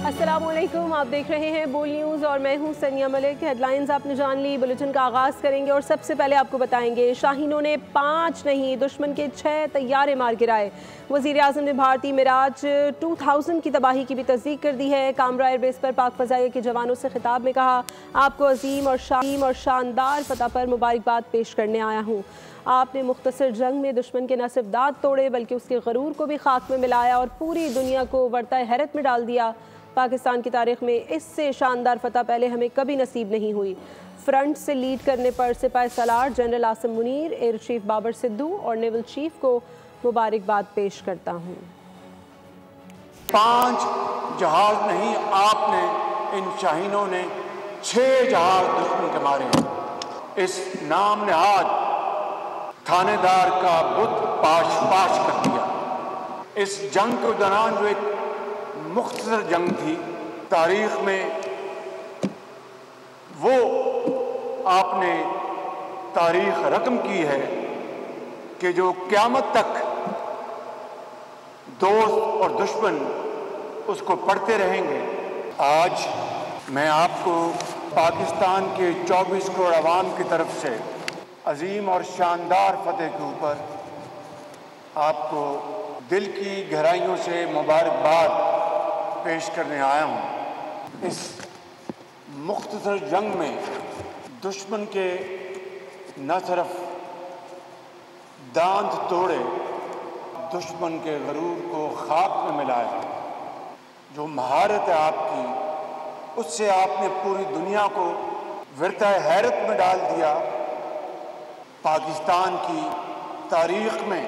अस्सलामुअलैकुम, आप देख रहे हैं बोल न्यूज़ और मैं हूं सनिया मलिक। हेडलाइंस आपने जान ली। बुलेटिन का आगाज़ करेंगे और सबसे पहले आपको बताएंगे शाहीनों ने 5 नहीं दुश्मन के 6 तैयारे मार गिराए। वज़ीर आज़म ने भारतीय मिराज 2000 की तबाही की भी तस्दीक कर दी है। कामरा एयरबेस पर पाक फ़ज़ाइया के जवानों से खिताब में कहा, आपको अजीम और शानदार फतह पर मुबारकबाद पेश करने आया हूँ। आपने मुख्तसर जंग में दुश्मन के न सिर्फ दांत तोड़े बल्कि उसके गरूर को भी खाक में मिलाया और पूरी दुनिया को वर्ताए हैरत में डाल दिया। पाकिस्तान की तारीख में इससे शानदार फतह पहले हमें कभी नसीब नहीं हुई। फ्रंट से लीड करने पर सिपाही सालार general Asim Munir, air chief Babar Sidhu और नेवल चीफ को मुबारकबाद पेश करता हूँ। 5 जहाज नहीं, आपने इन शाहीनों ने 6 जहाज दुश्मन के मारे हैं। इस नाम नहाद थानेदार का बुत पाश पाश कर दिया। इस जंग के दौरान जो एक मुख्तसर जंग थी तारीख में, वो आपने तारीख रकम की है कि जो क़यामत तक दोस्त और दुश्मन उसको पढ़ते रहेंगे। आज मैं आपको पाकिस्तान के 24 करोड़ अवाम की तरफ से अजीम और शानदार फतेह के ऊपर आपको दिल की गहराइयों से मुबारकबाद पेश करने आया हूँ। इस मुख्तसर जंग में दुश्मन के न सिर्फ दांत तोड़े, दुश्मन के गरूर को खाक में मिलाया। जो महारत है आपकी, उससे आपने पूरी दुनिया को वर्ताए हैरत में डाल दिया। पाकिस्तान की तारीख में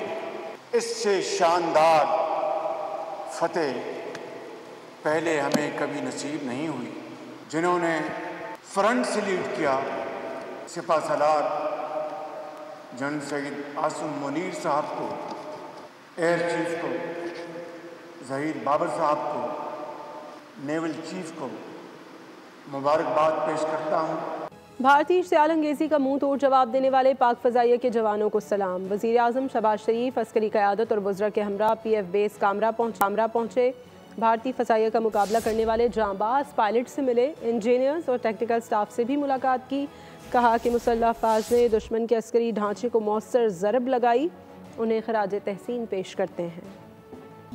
इससे शानदार फतेह पहले हमें कभी नसीब नहीं हुई। जिन्होंने फ्रंट से लीड किया, सिपा सालार जनरल सैयद आसिम मुनीर साहब को, एयर चीफ को, ज़हीर बाबर साहब को, नेवल चीफ को मुबारकबाद पेश करता हूँ। भारतीय इश्तियाल-अंगेज़ी का मुंह तोड़ जवाब देने वाले पाक फ़ज़ाइया के जवानों को सलाम। वज़ीर आज़म शहबाज शरीफ अस्करी क़यादत और वज़रा के हमरा PF बेस कामरा पहुँचे। भारतीय फ़ज़ाइया का मुकाबला करने वाले जांबाज पायलट से मिले, इंजीनियर्स और टेक्निकल स्टाफ से भी मुलाकात की। कहा कि मुसल्लह अफ़वाज ने दुश्मन के अस्करी ढांचे को मौसर ज़रब लगाई, उन्हें खराज तहसीन पेश करते हैं।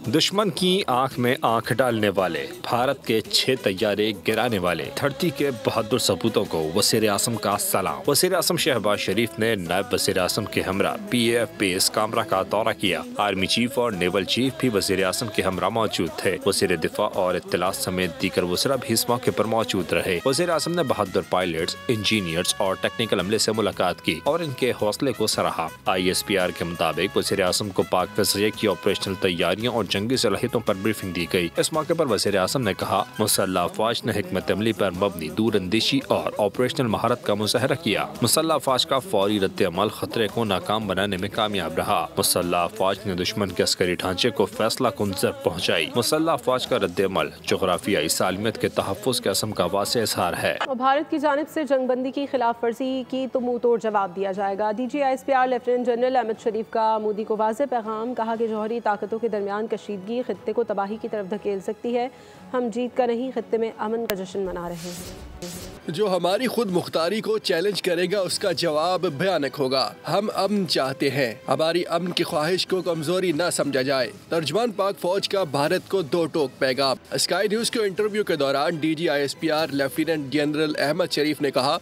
दुश्मन की आंख में आंख डालने वाले, भारत के 6 तैयारे गिराने वाले धरती के बहादुर सपूतों को वज़ीर आज़म का सलाम। वज़ीर आज़म शहबाज शरीफ ने नायब वज़ीर आज़म के हमरा PF बेस कामरा का दौरा किया। आर्मी चीफ और नेवल चीफ भी वज़ीर आज़म के हमरा मौजूद थे। वज़ीर दिफा और इत्तलात समेत दीगर वज़रा भी इस मौके पर मौजूद रहे। वज़ीर आज़म ने बहादुर पायलट्स, इंजीनियर्स और टेक्निकल अमले से मुलाकात की और इनके हौसले को सराहा। ISPR के मुताबिक वज़ीर आज़म को पाक फ़ज़ाइया की ऑपरेशनल तैयारियों और जंगी सलाहियतों पर ब्रीफिंग दी गई। इस मौके पर वज़ीर आज़म ने कहा, मुसल्लह अफ़वाज ने हिकमत अमली पर मबनी दूरअंदेशी और ऑपरेशनल महारत का मुज़ाहरा किया। मुसल्लह अफ़वाज का फौरी रद्द अमल खतरे को नाकाम बनाने में कामयाब रहा। मुसल्लह अफ़वाज ने दुश्मन के अस्करी ढांचे को फैसला कुन ज़रब पहुँचाई। मुसल्लह अफ़वाज का रद्द अमल जोग्राफियाई सालमियत के तहफ़्फ़ुज़ के असम का वाज़ेह इज़हार है। भारत की जानिब से जंगबंदी की खिलाफ वर्जी की तो मुँह तोड़ जवाब दिया जाएगा। DG ISPR lieutenant general Ahmed Sharif का मोदी को वाज़ेह पैगाम। कहा कि जौहरी ताकतों के दरमियान कशीदगी खित्ते को तबाही की तरफ धकेल सकती है। हम जीत का नहीं, खित्ते में अमन का जश्न मना रहे हैं। जो हमारी खुद मुख्तारी को चैलेंज करेगा उसका जवाब भयानक होगा। हम अमन चाहते हैं, हमारी अमन की ख्वाहिश को कमजोरी न समझा जाए। तर्जमान पाक फौज का भारत को 2 टोक पैगाम। स्काई न्यूज के इंटरव्यू के दौरान DG ISPR lieutenant general Ahmed Sharif ने कहा,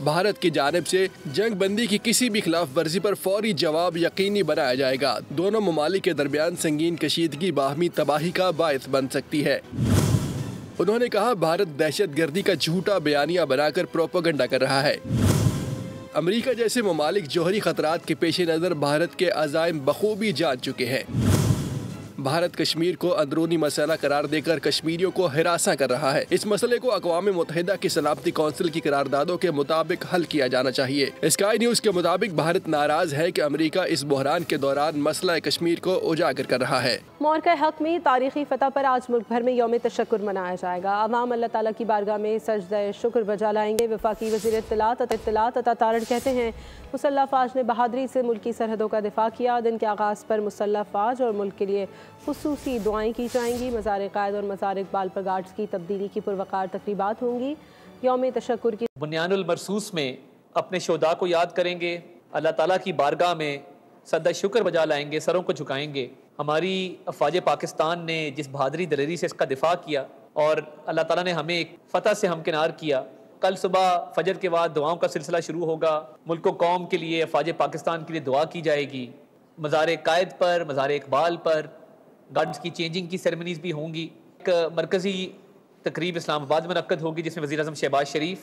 भारत की जानिब से जंग बंदी की किसी भी खिलाफ वर्जी पर फौरी जवाब यकीनी बनाया जाएगा। दोनों ममालिक के दरमियान संगीन कशीदगी बाहमी तबाही का बायस बन सकती है। उन्होंने कहा, भारत दहशत गर्दी का झूठा बयानिया बनाकर प्रोपेगेंडा कर रहा है। अमेरिका जैसे ममालिक जौहरी खतरात के पेश नज़र भारत के अज़ाइम बखूबी जान चुके हैं। भारत कश्मीर को अंदरूनी मसला करार देकर कश्मीरियों को हिरासा कर रहा है। इस मसले को अक़वाम मुत्तहिदा की सलामती कौंसिल की करारदादों के मुताबिक हल किया जाना चाहिए। स्काई न्यूज के मुताबिक भारत नाराज है कि अमेरिका इस बहरान के दौरान मसला कश्मीर को उजागर कर रहा है। मौरका हक में तारीखी फतह पर आज मुल्क भर में यौम तशक्कुर मनाया जाएगा। अवाम अल्लाह ताला की बारगाह में सजदा शुक्र बजा लाएंगे। वफाकी वज़ीर इत्तलात अता तारड़ कहते हैं, मुसल्लह फ़ौज ने बहादुरी से मुल्क की सरहदों का दिफा किया। दिन के आगाज़ पर मुसल्लह फ़ौज और मुल्क के लिए खुसूसी दुआएं की जाएंगी। मज़ार क़ायद और मज़ार इक़बाल पर गार्ड्स की तब्दीली की पुरवकार तक़रीबात होंगी। यौम तशक्कुर की बुनियानुल मरसूस में अपने शोदा को याद करेंगे, अल्लाह ताला की बारगाह में सदा शुक्र बजा लाएंगे, सरों को झुकाएंगे। हमारी अफ़वाज पाकिस्तान ने जिस बहादरी दलेरी से इसका दिफा किया और अल्लाह ताला ने हमें एक फ़तह से हमकिनार किया। कल सुबह फजर के बाद दुआओं का सिलसिला शुरू होगा। मुल्क कौम के लिए, अफ़वाज पाकिस्तान के लिए दुआ की जाएगी। मज़ार क़ायद पर, मज़ार इक़बाल पर गार्ड्स की चेंजिंग की सेरेमनीज़ भी होंगी। एक मरकज़ी तकरीब इस्लामाबाद में मुनक्कद होगी जिसमें वज़ीर-ए-आज़म शहबाज शरीफ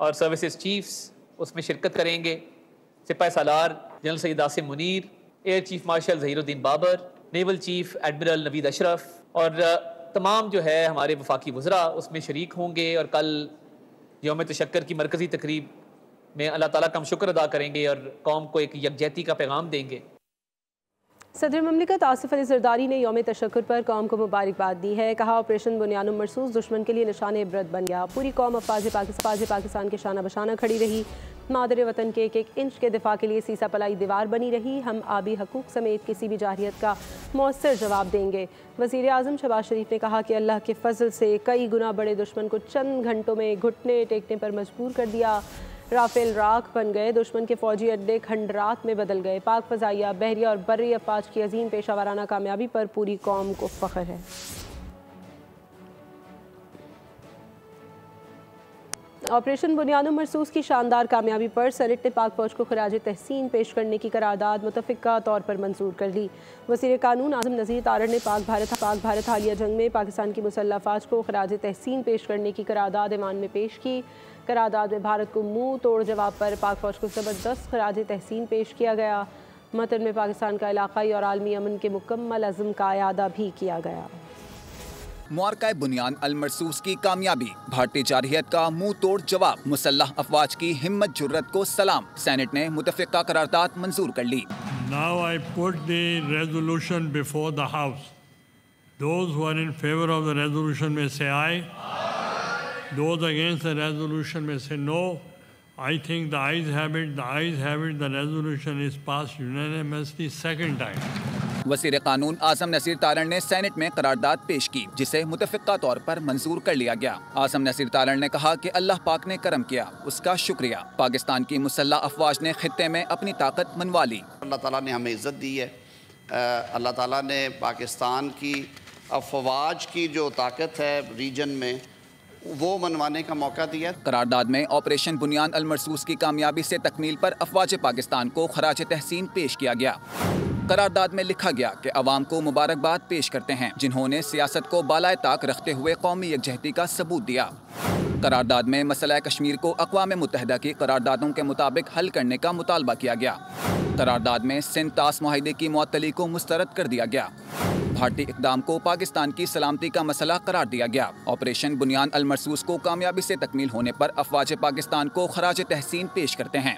और सर्विसेज चीफ्स उसमें शिरकत करेंगे। सिपाही सालार general Syed Asim Munir, air chief marshal Zahiruddin Babar, naval chief admiral Naveed Ashraf और तमाम जो है हमारे वफाकी वज़रा उसमें शरीक होंगे। और कल यौम तशक्कुर की मरकज़ी तकरीब में अल्लाह ताला का हम शुक्र अदा करेंगे और कौम को एक यकजहती का पैगाम देंगे। सदर ममलिकत आसिफ अली ज़रदारी ने यौम तशक्कुर पर कौम को मुबारकबाद दी है। कहा, ऑपरेशन बुनियानुल मरसूस दुश्मन के लिए निशान इबरत बन गया। पूरी कौम अफ़वाज पाकिस्तान के शाना बशाना खड़ी रही। मादरे वतन के एक एक इंच के दिफा के लिए सीसा पलाई दीवार बनी रही। हम आबी हकूक़ समेत किसी भी जारियत का मौसर जवाब देंगे। वज़ीर आज़म शहबाज शरीफ ने कहा कि अल्लाह के फ़ज़ल से कई गुना बड़े दुश्मन को चंद घंटों में घुटने टेकने पर मजबूर कर दिया। राफेल राख बन गए, दुश्मन के फौजी अड्डे खंडरात में बदल गए। पाक फ़ज़ाइया, बहरिया और बर्री अफ़वाज की अजीम पेशावराना कामयाबी पर पूरी कौम को फ़ख्र है। ऑपरेशन बुनियानुल मरसूस की शानदार कामयाबी पर सेनेट ने पाक फौज को खराज तहसीन पेश करने की करारदाद मुतफ़िक़ा तौर पर मंजूर कर ली। वज़ीर कानून आज़म नज़ीर तारड़ ने पाक भारत हालिया जंग में पाकिस्तान की मुसल्लह अफ़वाज को खराज तहसीन पेश करने की करारदाद ईवान में पेश की। करारदाद में भारत को मुँह तोड़ जवाब पर पाक फौज को ज़बरदस्त खराज तहसीन पेश किया गया। मतन में पाकिस्तान का इलाक़ाई और आलमी अमन के मुकम्मल अज़्म का अयादा भी किया गया। मुआरका बुनियान अल मरसूस की कामयाबी, भारतीय जारहियत का मुंह तोड़ जवाब, मुसल्लह अफवाज की हिम्मत जुर्रत को सलाम। सेनेट ने मुतफ़िक़ा करारदाद मंजूर कर ली। Now I put the resolution before the House. Those who are in favor of the resolution may say aye. Those against the resolution may say no. I think the ayes have it. The ayes have it. The resolution is passed unanimously second time. वज़ीर कानून आज़म नज़ीर तारड़ ने senate में करारदाद पेश की जिसे मुतफ़िक़ा तौर पर मंजूर कर लिया गया। आज़म नज़ीर तारड़ ने कहा कि अल्लाह पाक ने करम किया, उसका शुक्रिया। पाकिस्तान की मुसल्लह अफवाज ने खित्ते में अपनी ताकत मनवा ली। अल्लाह ताला ने हमें इज़्ज़त दी है। अल्लाह ताला ने पाकिस्तान की अफवाज की जो ताकत है रीजन में वो मनवाने का मौका दिया। करारदाद में ऑपरेशन बुनियान अल मरसूस की कामयाबी से तकमील पर अफवाज पाकिस्तान को खराज तहसीन पेश किया गया। करारदाद में लिखा गया कि अवाम को मुबारकबाद पेश करते हैं जिन्होंने सियासत को बालाए ताक रखते हुए कौमी यकजहती का सबूत दिया। करारदाद में मसला कश्मीर को अक़वाम मुत्तहिदा की करारदादों के मुताबिक हल करने का मुतालबा किया गया। करारदाद में सिंध तास मुआहिदे की मुअत्तली को मुस्तरद कर दिया गया। भारतीय इक़दाम को पाकिस्तान की सलामती का मसला करार दिया गया। ऑपरेशन बुनियान अल मरसूस को कामयाबी से तकमील होने पर अफवाज पाकिस्तान को खराज तहसीन पेश करते हैं।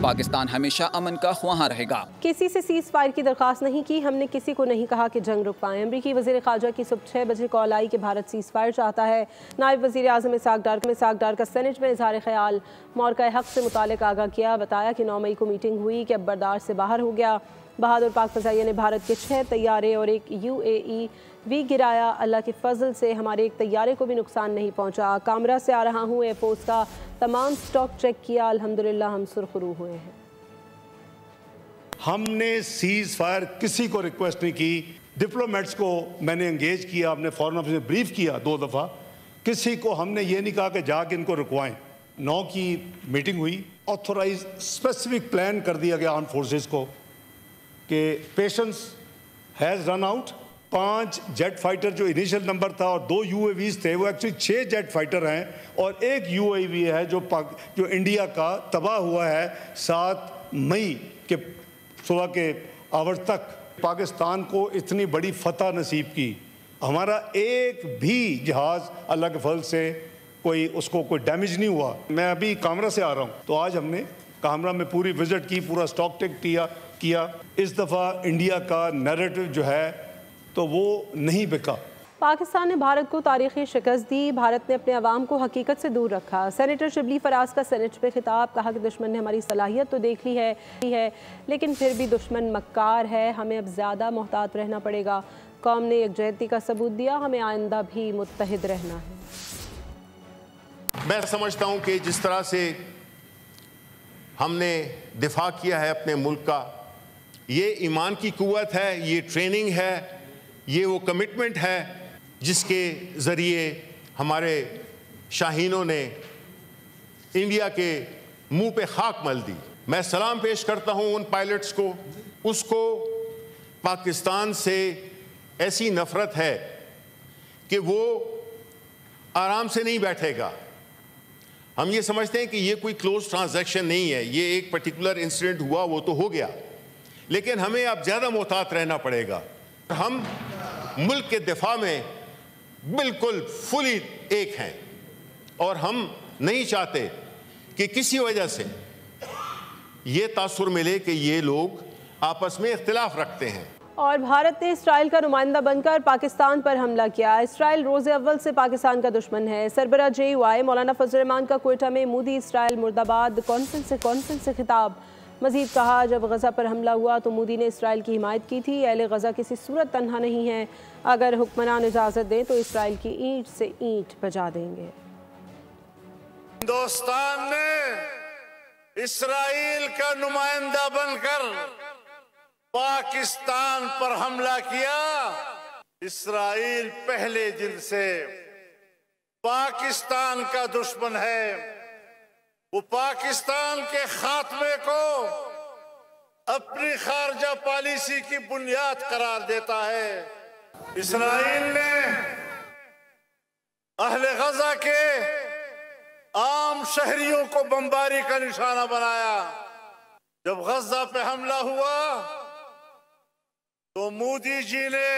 पाकिस्तान हमेशा अमन का ख्वाहां रहेगा। किसी से सीज़ फायर की दरख्वास्त नहीं की, हमने किसी को नहीं कहा कि जंग रुक पाए। अमरीकी वज़ीर ख़ारजा की सुबह 6 बजे कॉल आई कि भारत सीज़ फायर चाहता है। नायब वज़ीर आज़म इसहाक़ डार का सेनेट में इज़हार ख्याल मौक़ा हक़ से मुतालिक आगाह किया। बताया कि 9 मई को मीटिंग हुई कि अब बर्दाश्त से बाहर हो गया। बहादुर पाक फ़ज़ाइया ने भारत के 6 तैयारे और एक UAV गिराया। अल्लाह के फ़ज़ल से हमारे एक तैयारे को भी नुकसान नहीं पहुँचा। कामरा से आ रहा हूँ, एयरफोर्स का तमाम स्टॉक चेक किया। अल्हम्दुलिल्लाह हम सुरखरू हुए हैं। हमने सीज़ फायर किसी को रिक्वेस्ट नहीं की। डिप्लोमेट्स को मैंने एंगेज किया, अपने फॉरेन ऑफिस में ब्रीफ किया 2 दफ़ा। किसी को हमने ये नहीं कहा कि जाके इनको रुकवाएं। 9 की मीटिंग हुई, ऑथोराइज स्पेसिफिक प्लान कर दिया गया आर्म फोर्सेस को कि patience has run out. 5 jet fighter जो इनिशियल नंबर था और 2 UAVs थे, वो एक्चुअली 6 जेट फाइटर हैं और एक UAV है जो इंडिया का तबाह हुआ है 7 मई के सुबह के आवर तक। पाकिस्तान को इतनी बड़ी फतह नसीब की। हमारा एक भी जहाज़ अल्लाह के फजल से उसको कोई डैमेज नहीं हुआ। मैं अभी कामरा से आ रहा हूँ, तो आज हमने कामरा में पूरी विजिट की, पूरा स्टॉक टेक किया। इस दफ़ा इंडिया का नैरेटिव जो है तो वो नहीं बिका। पाकिस्तान ने भारत को तारीखी शिकस्त दी। भारत ने अपने अवाम को हकीकत से दूर रखा। सेनेटर शिबली फराज का सेनेट पे खिताब, कहा कि दुश्मन ने हमारी सलाहियत तो देख ली है लेकिन फिर भी दुश्मन मक्कार है, हमें अब ज़्यादा मोहतात रहना पड़ेगा। कौम ने यकजहती का सबूत दिया, हमें आइंदा भी मुत्तहिद रहना है। मैं समझता हूँ कि जिस तरह से हमने दिफा किया है अपने मुल्क का, ये ईमान की कुव्वत है, ये ट्रेनिंग है, ये वो कमिटमेंट है जिसके ज़रिए हमारे शाहीनों ने इंडिया के मुंह पे खाक मल दी। मैं सलाम पेश करता हूँ उन पायलट्स को। उसको पाकिस्तान से ऐसी नफ़रत है कि वो आराम से नहीं बैठेगा। हम ये समझते हैं कि ये कोई क्लोज ट्रांजैक्शन नहीं है, ये एक पर्टिकुलर इंसिडेंट हुआ, वो तो हो गया, लेकिन हमें अब ज़्यादा मोहतात रहना पड़ेगा। हम मुल्क के दिफा में बिल्कुल फुली एक हैं और हम नहीं चाहते कि किसी वजह से ये तासुर मिले कि ये लोग आपस में इख्तिलाफ रखते हैं। और भारत ने इसराइल का नुमाइंदा बनकर पाकिस्तान पर हमला किया। इसराइल रोज़े अव्वल से पाकिस्तान का दुश्मन है। सरबरा JUI मौलाना फजल रहमान का क्वेटा में मोदी इसराइल मुर्दाबाद कॉन्फ्रेंस से खिताब। मजीद कहा, जब गज़ा पर हमला हुआ तो मोदी ने इसराइल की हिमायत की थी। अहले गज़ा किसी सूरत तन्हा नहीं है, अगर हुक्मरान इजाज़त दें तो इसराइल की ईंट से ईंट बजा देंगे। हिंदुस्तान ने इसराइल का नुमाइंदा बनकर पाकिस्तान पर हमला किया। इसराइल पहले दिन से पाकिस्तान का दुश्मन है। वो पाकिस्तान के खात्मे को अपनी खारजा पॉलिसी की बुनियाद करार देता है। इसराइल ने अहले गजा के आम शहरियों को बमबारी का निशाना बनाया। जब गजा पे हमला हुआ तो मोदी जी ने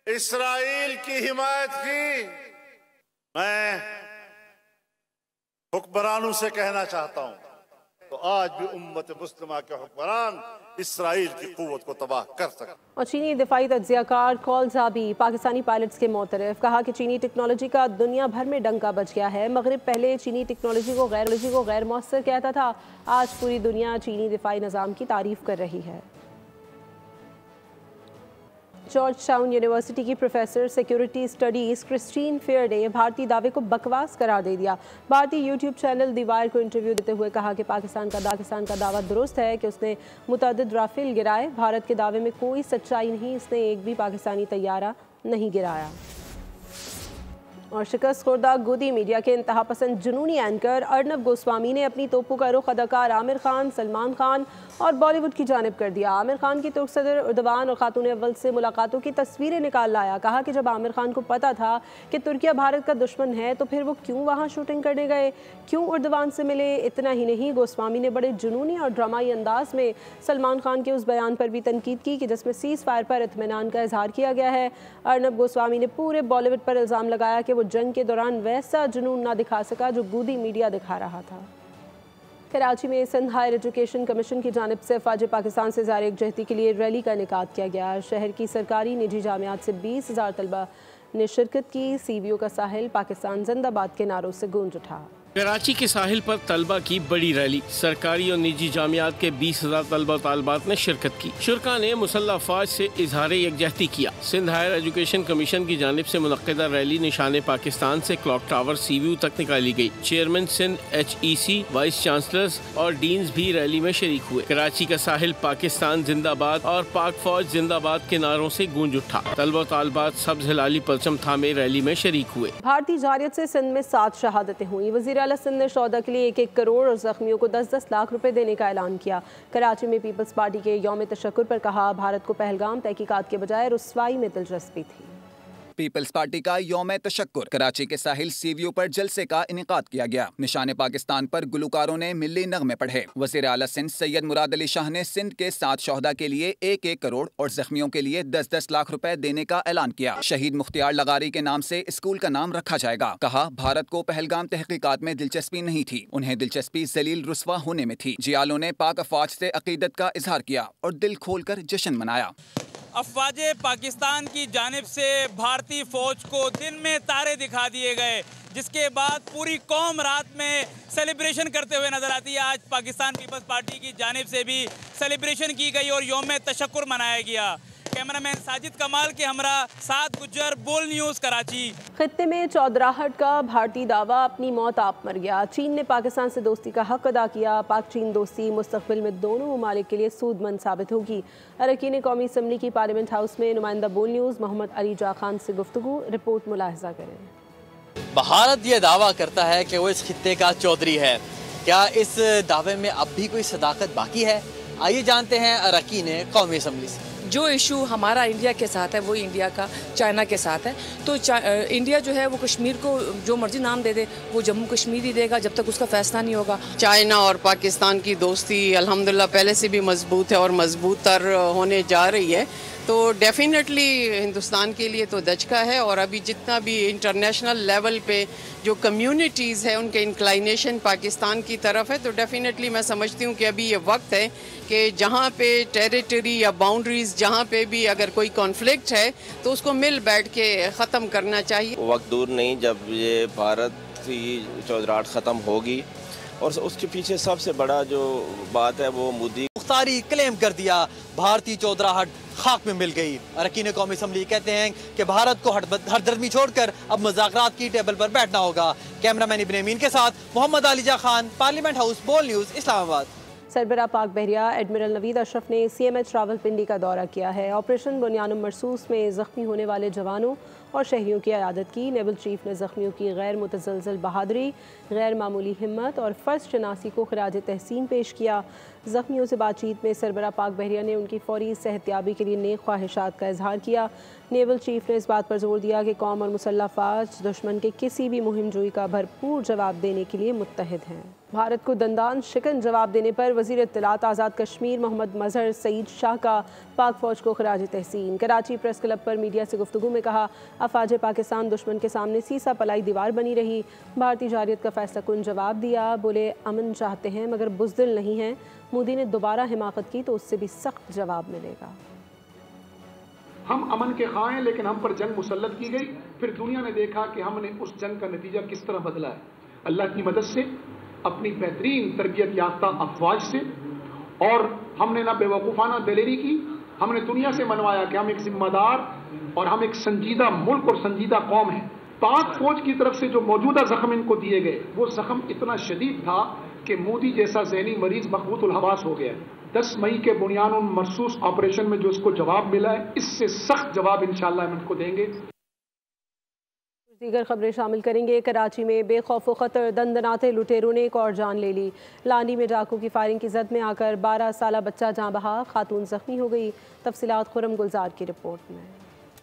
इसराइल की हिमायत की। मैं हुक्मरानों से कहना चाहता हूं, तो आज भी उम्मत मुस्लिमा के हुक्मरान इसराइल की कुव्वत को तबाह कर सकते। और चीनी दिफाई तज्जियाकार कौलज़ाबी पाकिस्तानी पायलट्स के मोतरफ, कहा कि चीनी टेक्नोलॉजी का दुनिया भर में डंका बज गया है। मगरिब पहले चीनी टेक्नोलॉजी को गैर मौसर कहता था, आज पूरी दुनिया चीनी दिफाई निज़ाम की तारीफ कर रही है। जॉर्ज टाउन यूनिवर्सिटी की professor security studies Christine fair ने भारतीय दावे को बकवास करार दे दिया। भारतीय यूट्यूब चैनल दी वायर को इंटरव्यू देते हुए कहा कि पाकिस्तान का दावा दुरुस्त है कि उसने मुतअद्दिद राफेल गिराए। भारत के दावे में कोई सच्चाई नहीं, इसने एक भी पाकिस्तानी तैयारा नहीं गिराया। और शिकस्त खुर्दा गोदी मीडिया के इंतहा पसंद जुनूनी एंकर अर्नब गोस्वामी ने अपनी तोपों का रुख अदाकार आमिर खान, सलमान खान और बॉलीवुड की जानिब कर दिया। आमिर खान की तुर्क सदर उर्दवान और खातून अव्वल से मुलाकातों की तस्वीरें निकाल लाया। कहा कि जब आमिर खान को पता था कि तुर्किया भारत का दुश्मन है तो फिर वो क्यों वहाँ शूटिंग करने गए, क्यों उर्दवान से मिले। इतना ही नहीं, गोस्वामी ने बड़े जुनूनी और ड्रामाई अंदाज में सलमान खान के उस बयान पर भी तनकीद की कि जिसमें सीज़ फायर पर इत्मीनान का इजहार किया गया है। अर्नब गोस्वामी ने पूरे बॉलीवुड पर इल्ज़ाम लगाया कि वो जंग के दौरान वैसा जुनून ना दिखा सका जो गोदी मीडिया दिखा रहा था। कराची में सिंध हायर एजुकेशन कमीशन की जानिब से अफवाज पाकिस्तान से ज़ाहिर यकजहती के लिए रैली का इनेकाद किया गया। शहर की सरकारी निजी जामियात से 20,000 तलबा ने शिरकत की। CBO का साहिल पाकिस्तान जिंदाबाद के नारों से गूंज उठा। कराची के साहिल पर तलबा की बड़ी रैली, सरकारी और निजी जामियात के 20,000 तलबा तालबात ने शिरकत की। शुरका ने मुसल्लह अफवाज से इजहार यकजहती किया। सिंध हायर एजुकेशन कमीशन की जानिब से मुनक्किदा रैली निशान पाकिस्तान से क्लॉक टावर CBO तक निकाली गई। Chairman Sindh HEC, vice chancellors और डीन्स भी रैली में शरीक हुए। कराची का साहिल पाकिस्तान जिंदाबाद और पाक फौज जिंदाबाद के नारों से गूंज उठा। तलबा तालबात सब्ज हिलाली परचम थामे रैली में शरीक हुए। भारतीय जारियत से सिंध में 7 शहादतें हुई। वज़ीर आला सिंध ने शौदा के लिए 1-1 करोड़ और जख्मियों को 10-10 लाख रुपए देने का ऐलान किया। कराची में पीपल्स पार्टी के यौम तशक्कुर पर कहा, भारत को पहलगाम तहकीकात के बजाय रुस्वाई में दिलचस्पी थी। पीपल्स पार्टी का यौम तशक्कुर, कराची के साहिल CBO पर जलसे का इनेकाद किया गया। निशान पाकिस्तान पर गुलकारों ने मिल्ली नगमे पढ़े। वज़ीर आला सिंध सैयद मुराद अली शाह ने सिंध के 7 शोहदा के लिए 1-1 करोड़ और जख्मियों के लिए 10-10 लाख रुपए देने का ऐलान किया। शहीद मुख्तियार लगारी के नाम से स्कूल का नाम रखा जाएगा। कहा, भारत को पहलगाम तहकीकात में दिलचस्पी नहीं थी, उन्हें दिलचस्पी जलील रुस्वा होने में थी। जियालों ने पाक अफवाज से अकीदत का इजहार किया और दिल खोल कर जश्न मनाया। अफवाज पाकिस्तान की जानिब से भारतीय फौज को दिन में तारे दिखा दिए गए, जिसके बाद पूरी कौम रात में सेलिब्रेशन करते हुए नजर आती है। आज पाकिस्तान पीपल्स पार्टी की जानिब से भी सेलिब्रेशन की गई और यौम तशक्कुर मनाया गया। कैमरामैन साजिद कमाल के हमरा साथ गुज्जर, बोल न्यूज़ कराची। खित्ते में चौधराहट का भारतीय दावा, अपनी मौत आप मर गया। चीन ने पाकिस्तान से दोस्ती का हक अदा किया। पाक चीन दोस्ती मुस्तकबिल में दोनों ममालिक के लिए सूदमंद साबित होगी। अरकान कौमी असम्बली की पार्लियामेंट हाउस में नुमाइंदा बोल न्यूज़ मोहम्मद अली जा खान से गुफ्तगू। रिपोर्ट मुलाहिजा करें। भारत ये दावा करता है कि वो इस खित्ते का चौधरी है। क्या इस दावे में अब भी कोई सदाकत बाकी है? आइए जानते हैं अरकान कौमी असम्बली से। जो इशू हमारा इंडिया के साथ है वो इंडिया का चाइना के साथ है। तो इंडिया जो है वो कश्मीर को जो मर्जी नाम दे दे, वो जम्मू कश्मीर ही देगा जब तक उसका फैसला नहीं होगा। चाइना और पाकिस्तान की दोस्ती अल्हम्दुलिल्लाह पहले से भी मजबूत है और मजबूत तर होने जा रही है। तो डेफिनेटली हिंदुस्तान के लिए तो दचका है। और अभी जितना भी इंटरनेशनल लेवल पे जो कम्युनिटीज़ है उनके इंक्लाइनेशन पाकिस्तान की तरफ है, तो डेफिनेटली मैं समझती हूँ कि अभी ये वक्त है कि जहाँ पे टेरिटरी या बाउंड्रीज़ जहाँ पे भी अगर कोई कॉन्फ्लिक्ट है तो उसको मिल बैठ के ख़त्म करना चाहिए। वक्त दूर नहीं जब ये भारत की चौधराहट ख़त्म होगी, और उसके पीछे सबसे बड़ा जो बात है वो मोदी मुख्तारी क्लेम कर दिया, भारतीय चौधराहट खाक में मिल गई। अरकान कौमी असम्बली कहते हैं कि भारत को हरदर्मी छोड़कर अब मुज़ाकरात की टेबल पर बैठना होगा। कैमरामैन इब्न अमीन के साथ मोहम्मद अली जा खान, पार्लियामेंट हाउस, बोल न्यूज़, इस्लामाबाद। सरबराह पाक बहरिया एडमिरल नवीद अशरफ ने CMH रावलपिंडी का दौरा किया है। ऑपरेशन बुनियानुम मरसूस में ज़ख्मी होने वाले जवानों और शहरियों की अयादत की। नेवल चीफ ने ज़ख्मियों की गैर मुतज़लज़ल बहादुरी, गैर मामूली हिम्मत और फ़र्ज शनासी को खराज तहसीन पेश किया। ज़ख्मियों से बातचीत में सरबराह पाक बहरिया ने उनकी फ़ौरी सेहतयाबी के लिए नेक ख्वाहिशात का इजहार किया। नेवल चीफ ने इस बात पर जोर दिया कि कौम और मुसल्लह फ़ौज दुश्मन के किसी भी मुहिम जोई का भरपूर जवाब देने के लिए मुत्तहिद हैं। भारत को दंदान शिकन जवाब देने पर वज़ीर इत्तलात आज़ाद कश्मीर मोहम्मद मजहर सईद शाह का पाक फ़ौज को खराज तहसीन। कराची प्रेस क्लब पर मीडिया से गुफ्तगू में कहा, अफवाज पाकिस्तान दुश्मन के सामने सीसा पलाई दीवार बनी रही। भारतीय जारियत का फैसला कुन जवाब दिया। बोले अमन चाहते हैं मगर बुज़दिल नहीं हैं। मोदी ने दोबारा हिमाकत की तो उससे भी सख्त जवाब मिलेगा। हम अमन के ख़्वाह हैं लेकिन हम पर जंग मुसल्लत की गई। फिर दुनिया ने देखा कि हमने उस जंग का नतीजा किस तरह बदला है। अल्लाह की मदद से, अपनी बेहतरीन तरबियत याफ्ता अफवाज से, और हमने ना बेवकूफ़ाना दलेरी की, हमने दुनिया से मनवाया कि हम एक जिम्मेदार और हम एक संजीदा मुल्क और संजीदा कौम हैं। पाक फौज की तरफ से जो मौजूदा जख्म इनको दिए गए वो जख्म इतना शदीद था कि मोदी जैसा ज़हनी मरीज मखबूतुल हवास हो गया। 10 मई के बुनियानुम मरसूस ऑपरेशन में जो इसको जवाब मिला है, इससे सख्त जवाब इंशाअल्लाह हम इनको देंगे। दीगर खबरें शामिल करेंगे। कराची में बेखौफ खतर दंदनाते लुटेरों ने एक और जान ले ली। लानी में डाकू की फायरिंग की जद में आकर 12 साला बच्चा जाँ बहा, खातून जख्मी हो गई। तफसीलात खुरम गुलजार की रिपोर्ट में।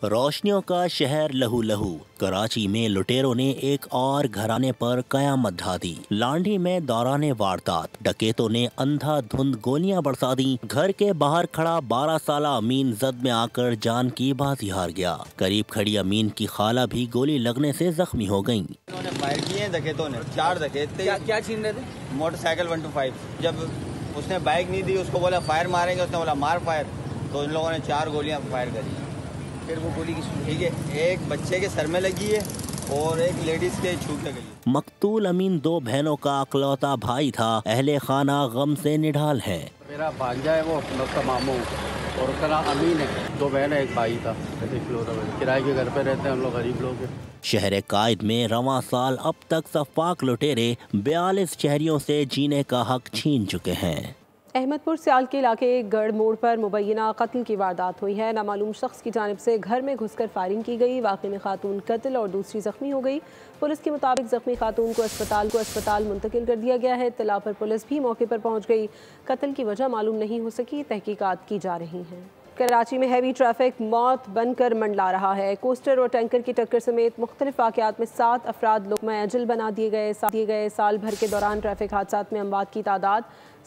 रोशनियों का शहर लहू लहू। कराची में लुटेरों ने एक और घराने पर कयामत ढा दी। लांडी में दौराने वारदात, डकैतों ने अंधाधुंध गोलियां बरसा दी। घर के बाहर खड़ा 12 साला अमीन जद में आकर जान की बाजी हार गया। करीब खड़ी अमीन की खाला भी गोली लगने से जख्मी हो गयी। फायर किए डकैतों ने, 4 डकैत थे। क्या छीन रहे थे? मोटरसाइकिल 125। जब उसने बाइक नहीं दी, उसको बोला फायर मारेंगे, उसने बोला मार फायर, तो इन लोगों ने 4 गोलियां फायर करी। फिर वो गोली ठीक है, एक बच्चे के सर में लगी है और एक लेडीज के छू के गई। मकतूल अमीन 2 बहनों का अकलौता भाई था। अहले खाना गम से निढाल है। मेरा भांजा है वो डॉक्टर मामू और उसका अमीन है। 2 बहन है, एक भाई था। किराए के घर पे रहते हैं हम लोग, गरीब लोग हैं। शहर कायद में रवां साल अब तक सफाक लुटेरे 42 शहरियों से जीने का हक छीन चुके हैं। अहमदपुर सियाल के इलाके गढ़ मोड़ पर मुबैना कत्ल की वारदात हुई है। नामालूम शख्स की जानिब से घर में घुसकर फायरिंग की गई। वाक़े में खातून कत्ल और दूसरी जख्मी हो गई। पुलिस के मुताबिक जख्मी खातून को अस्पताल मुंतकिल कर दिया गया है। इत्तला पर पुलिस भी मौके पर पहुँच गई। कत्ल की वजह मालूम नहीं हो सकी, तहकीकात की जा रही हैं। कराची में हैवी ट्रैफिक मौत बनकर मंडला रहा है। कोस्टर और टैंकर की टक्कर समेत मुख्तलिफ वाक़यात में 7 अफराद लुक़मा अजल बना दिए गए। साल भर के दौरान ट्रैफिक हादसात में अमवात की तादाद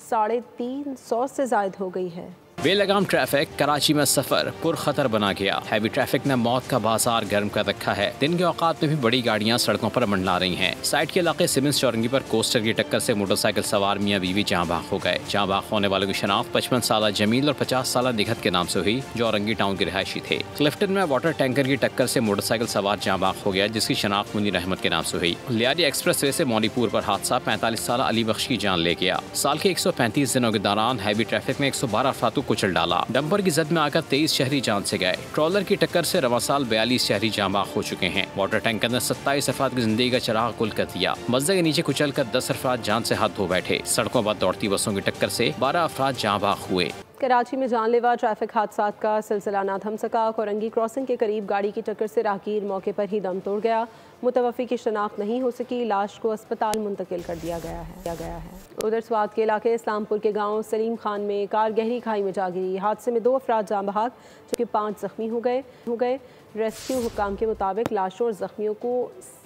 350 से ज़ायद हो गई है। बेलगाम ट्रैफिक कराची में सफर पुरखतर बना गया। हैवी ट्रैफिक ने मौत का बाजार गर्म कर रखा है। दिन के औकात में भी बड़ी गाड़ियां सड़कों पर मंडला रही हैं। साइड के इलाके सिमेंस चौरंगी पर कोस्टर की टक्कर से मोटरसाइकिल सवार मियां बीवी जाँ बाग हो गए। जाँ बाग होने वालों की शनाख्त 55 साला जमील और 50 साला निगहत के नाम से हुई, जो औरंगी टाउन के रिहायशी थे। क्लिफ्टन में वाटर टैंकर की टक्कर से मोटरसाइकिल सवार जाँ बाग हो गया, जिसकी शनाख्त मुनीर अहमद के नाम से हुई। लियारी एक्सप्रेस वे से मौनीपुर पर हादसा 45 साला अली बख्श की जान ले गया। साल के 135 दिनों के दौरान हैवी ट्रैफिक में 112 अफराद को कुचल डाला। डंपर की जद में आकर 23 शहरी जान से गए। ट्रॉलर की टक्कर से रवा साल 42 शहरी जाँ बाख हो चुके हैं। वाटर टैंकर ने 27 अफराद की जिंदगी का चिराग गुल कर दिया। मस्जिद के नीचे कुचल कर 10 अफराद जान से हाथ धो बैठे। सड़कों पर दौड़ती बसों की टक्कर से 12 अफराद जाँ बाख हुए। कराची में जानलेवा ट्रैफिक हादसात का सिलसिला ना थम सका। कोरंगी क्रॉसिंग के करीब गाड़ी की टक्कर से राहगीर मौके पर ही दम तोड़ गया। मुतवफ़ी की शनाख्त नहीं हो सकी। लाश को अस्पताल मुंतकिल कर दिया गया है। उधर स्वात के इलाके इस्लामपुर के गांव सलीम खान में कार गहरी खाई में जा गिरी। हादसे में 2 अफराद जाँ बहक जबकि 5 जख्मी हो गए। रेस्क्यू हुक्काम के मुताबिक लाशों और जख्मियों को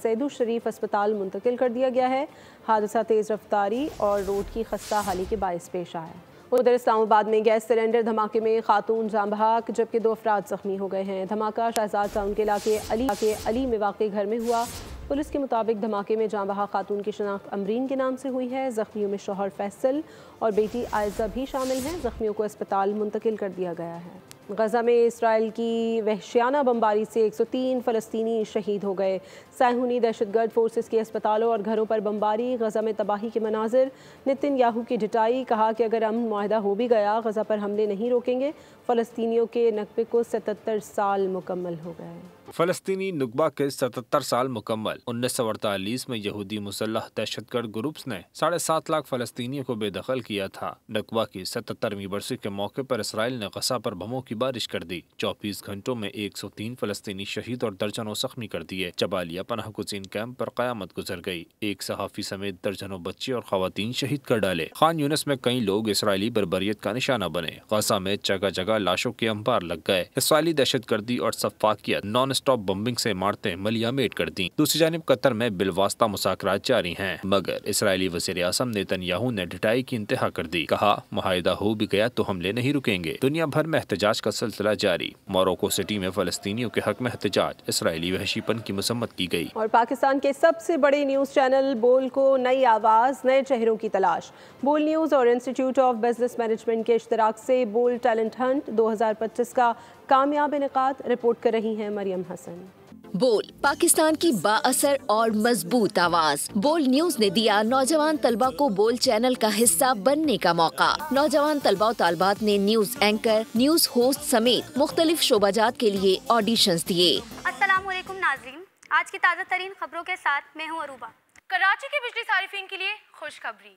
सैदू शरीफ अस्पताल मुंतकिल कर दिया गया है। हादसा तेज़ रफ्तारी और रोड की खस्ता हाली के बायस पेश आया। उधर इस्लामाबाद में गैस सिलेंडर धमाके में खातून जाँ बहक जबकि 2 अफराद जख्मी हो गए हैं। धमाका शहजाद टाउन के इलाके अली में वाक़ई घर में हुआ। पुलिस के मुताबिक धमाके में जाँ बहक खातून की शनाख्त अमरीन के नाम से हुई है। जख्मियों में शौहर फैसल और बेटी आयजा भी शामिल हैं। जख्मियों को अस्पताल मुंतकिल कर दिया गया है। गज़ा में इसराइल की वहशियाना बमबारी से 103 फ़लस्तीनी शहीद हो गए। साहूनी दहशतगर्द फोर्सेस के अस्पतालों और घरों पर बमबारी। गज़ा में तबाही के मनाजिर। नेतन्याहू की ढिठाई। कहा कि अगर अमन मुआहदा हो भी गया गज़ा पर हमले नहीं रोकेंगे। फ़लस्तीनियों के नकबे को 77 साल मुकम्मल हो गए। फ़लस्तीनी नुकबा के 77 साल मुकम्मल। 1948 में यहूदी मुसल्लह दहशतगर्द ग्रुप्स ने 7.5 लाख फ़लस्तीनियों को बेदखल किया था। नुकबा की 77वीं बरसी के मौके पर इसराइल ने गज़ा पर बमों की बारिश कर दी। 24 घंटों में 103 फ़लस्तीनी शहीद और दर्जनों जख्मी कर दिए। जबालिया पनाह गुज़ीन कैंप पर क़यामत गुजर गई। एक सहाफ़ी समेत दर्जनों बच्चे और ख़वातीन शहीद कर डाले। खान यूनिस में कई लोग इसराइली बर्बरियत का निशाना बने। गज़ा में जगह जगह लाशों के अंबार लग गए। इसराइली दहशतगर्दी और सफाकियत नॉन स्टॉप बम्बिंग से इमारतें मलियामेट कर दी। दूसरी जानिब कतर में बिलवास्ता मुज़ाकरात जारी हैं, मगर इसराइली वज़ीर आज़म नेतन्याहू ने ढिठाई की इंतहा कर दी। कहा मुआहिदा हो भी गया तो हमले नहीं रुकेंगे। दुनिया भर में एहतजाज का सिलसिला जारी। मोरक्को सिटी में फ़लस्तीनियों के हक में एहतजाज। इसराइली वहशीपन की मसम्मत की गई। और पाकिस्तान के सबसे बड़े न्यूज़ चैनल बोल को नई आवाज़, नए चेहरों की तलाश। बोल न्यूज़ और इंस्टीट्यूट ऑफ बिजनेस मैनेजमेंट के इश्तराक से बोल टैलेंट हंट 2025 का कामयाब इनेकाद। रिपोर्ट कर रही हैं मरियम हसन। बोल, पाकिस्तान की बाअसर और मजबूत आवाज। बोल न्यूज ने दिया नौजवान तलबा को बोल चैनल का हिस्सा बनने का मौका। नौजवान तलबा और तालबात ने न्यूज एंकर, न्यूज होस्ट समेत मुख्तलिफ शोबाजात के लिए ऑडिशंस दिए। अस्सलाम वालेकुम नाज़रीन, आज की ताज़ा तरीन खबरों के साथ मैं हूँ अरूबा। कराची के बिजली सारिफिन के लिए खुशखबरी।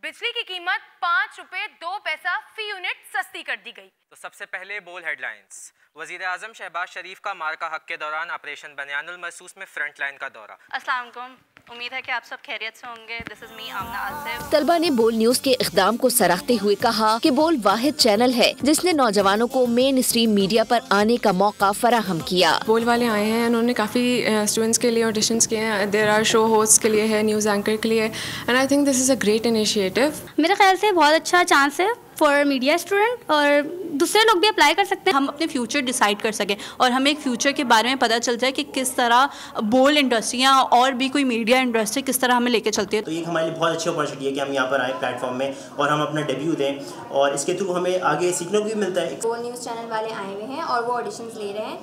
बिजली की कीमत 5 रुपए 2 पैसा फी यूनिट सस्ती कर दी गई। तो सबसे पहले बोल हेडलाइंस। वज़ीर आज़म शहबाज शरीफ का मार्का हक के दौरान ऑपरेशन बनियानुल महसूस में फ्रंट लाइन का दौरा। अस्सलाम वालेकुम, उम्मीद है कि आप सब खैरियत से होंगे। दिस इज मी आमना आसिफ। तलबा ने बोल न्यूज के इक़दाम को सराहते हुए कहा कि बोल वाहिद चैनल है जिसने नौजवानों को मेन स्ट्रीम मीडिया पर आने का मौका फराहम किया। बोल वाले आए हैं, उन्होंने काफ़ी स्टूडेंट्स के लिए ऑडिशंस किए हैं। देयर आर शो होस्ट के लिए है, न्यूज़ एंकर के लिए, and I think this is a great initiative. मेरे ख्याल से बहुत अच्छा चांस है फॉर मीडिया स्टूडेंट, और दूसरे लोग भी अप्लाई कर सकते हैं। हम अपने फ्यूचर डिसाइड कर सकें और हमें एक फ्यूचर के बारे में पता चल जाए कि किस तरह बोल इंडस्ट्रियाँ और भी कोई मीडिया इंडस्ट्री किस तरह हमें लेके चलती है। तो ये हमारे लिए बहुत अच्छी अपॉर्चुनिटी है कि हम यहाँ पर आए प्लेटफॉर्म में और हम अपना डेब्यू दें, और इसके थ्रू हमें आगे सीखने को भी मिलता है। बोल न्यूज़ चैनल वाले आए हुए हैं और वो ऑडिशंस ले रहे हैं।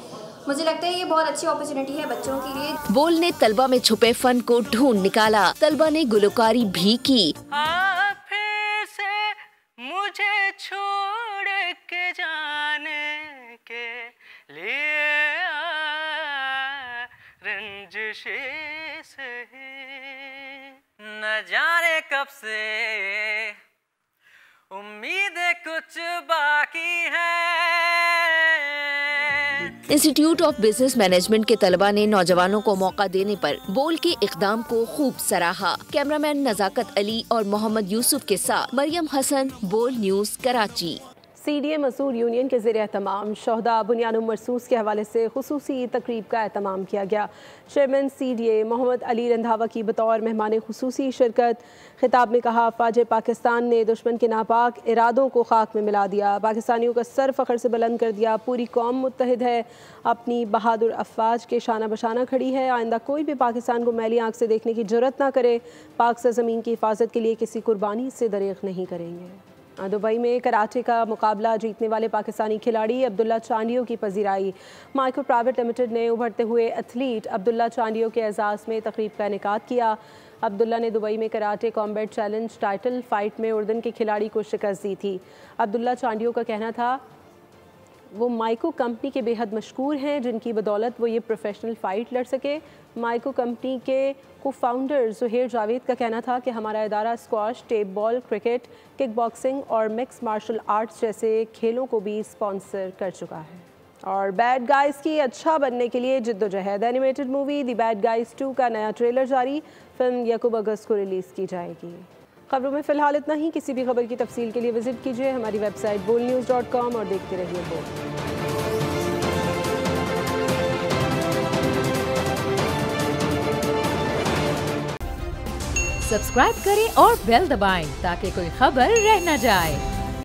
मुझे लगता है ये बहुत अच्छी अपॉर्चुनिटी है बच्चों के लिए। बोल ने तलबा में छुपे फन को ढूंढ निकाला। तलबा ने गुलकारी भी की। मुझे छोड़ के जाने के लिए रंजिशे सही, न जाने कब से उम्मीदें कुछ बाकी हैं। इंस्टीट्यूट ऑफ बिजनेस मैनेजमेंट के तलबा ने नौजवानों को मौका देने पर बोल के इक़दाम को खूब सराहा। कैमरामैन नज़ाकत अली और मोहम्मद यूसुफ के साथ मरियम हसन, बोल न्यूज़, कराची। CDA मसूर यूनियन के ज़ेर एहतमाम शहदा बुनियानुल मरसूस के हवाले से खुसूसी तकरीब का एहतमाम किया गया। चेयरमैन CDA मोहम्मद अली रंधावा की बतौर मेहमान खुसूसी शिरकत। खिताब में कहा, फ़ौज पाकिस्तान ने दुश्मन के नापाक इरादों को खाक में मिला दिया, पाकिस्तानियों का सर फ़ख्र से बुलंद कर दिया। पूरी कौम मुत्तहिद है, अपनी बहादुर अफवाज के शाना बशाना खड़ी है। आइंदा कोई भी पाकिस्तान को मैली आँख से देखने की जुर्रत ना करे। पाक सरज़मीन की हिफाजत के लिए किसी कुर्बानी से दरेग नहीं करेंगे। दुबई में कराटे का मुकाबला जीतने वाले पाकिस्तानी खिलाड़ी अब्दुल्ला चांडियो की पजीराई। माइक्रो प्राइवेट लिमिटेड ने उभरते हुए एथलीट अब्दुल्ला चांडियो के एजाज़ में तकरीब का इनेकाद किया। अब्दुल्ला ने दुबई में karate combat challenge title fight में उर्दन के खिलाड़ी को शिकस्त दी थी। अब्दुल्ला चांडियो का कहना था वो माइको कंपनी के बेहद मशहूर हैं, जिनकी बदौलत वो ये प्रोफेशनल फ़ाइट लड़ सके। माइको कंपनी के को फाउंडर ज़ुहैर जावेद का कहना था कि हमारा इदारा squash, tape ball, cricket, kick boxing और मिक्स मार्शल आर्ट्स जैसे खेलों को भी स्पॉन्सर कर चुका है। और बैड गाइज की अच्छा बनने के लिए जिद्दोजहद। Animated movie the bad guys 2 का नया ट्रेलर जारी। फिल्म 1 अगस्त को रिलीज़ की जाएगी। खबरों में फ़िलहाल इतना ही। किसी भी खबर की तफसील के लिए विजिट कीजिए हमारी वेबसाइट bolnews.com और देखते रहिए बोल। सब्सक्राइब करें और बेल दबाएं ताकि कोई खबर रह न जाए।